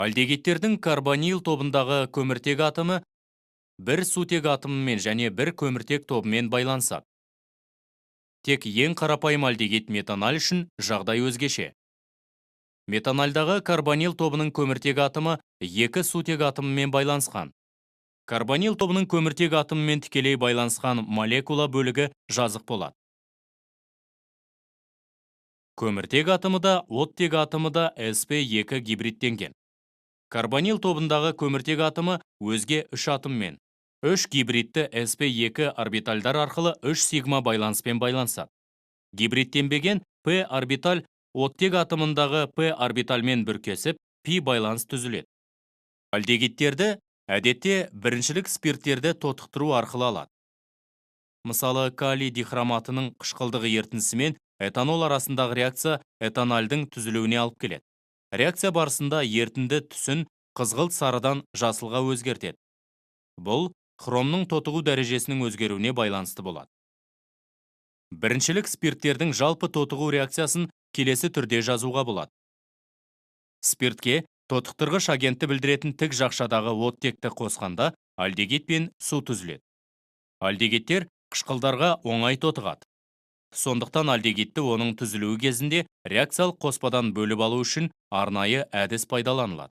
Альдегидтердің карбонил тобындағы көміртек атомы бір сутек атомымен және бір көміртек тобымен байланысады. Тек ең қарапайым альдегид метанал үшін жағдай өзгеше. Метанальдағы карбонил тобының көміртек атомы екі сутек атомымен байланысқан. Карбонил тобының көміртек атомымен тікелей байланысқан молекула бөлігі жазық болады. Көміртек атомы да, оттек атомы да sp2 гибридтенген. Карбонил тобындағы көміртек атомы өзге үш атоммен 3 гибридті sp2 орбитальдар арқылы 3 сигма байланыспен байланысады. Гибридтенбеген p орбиталь оттек атомындағы p орбитальмен бүркесіп пи байланыс түзіледі. Альдегидтерді әдетте біріншілік спирттерді тотықтыру арқылы алады. Мысалы, калий дихроматының қышқылдығы ерітіндісімен этанол арасындағы реакция этанальдың түзілуіне алып келеді. Реакция барысында ерітінді түсін қызғылт сарыдан жасылға өзгертеді. Бұл хромның тотығу дәрежесінің өзгеруіне байланысты болады. Біріншілік спирттердің жалпы тотығу реакциясын келесі түрде жазуға болады. Спиртке тотықтырғыш агентті білдіретін тік жақшадағы оттекті қосқанда альдегид пен су түзіледі. Альдегидтер қышқылдарға оңай тотығады. Сондықтан альдегидті оның түзілуі кезінде реакциялық қоспадан бөліп алу үшін арнайы әдіс пайдаланылады.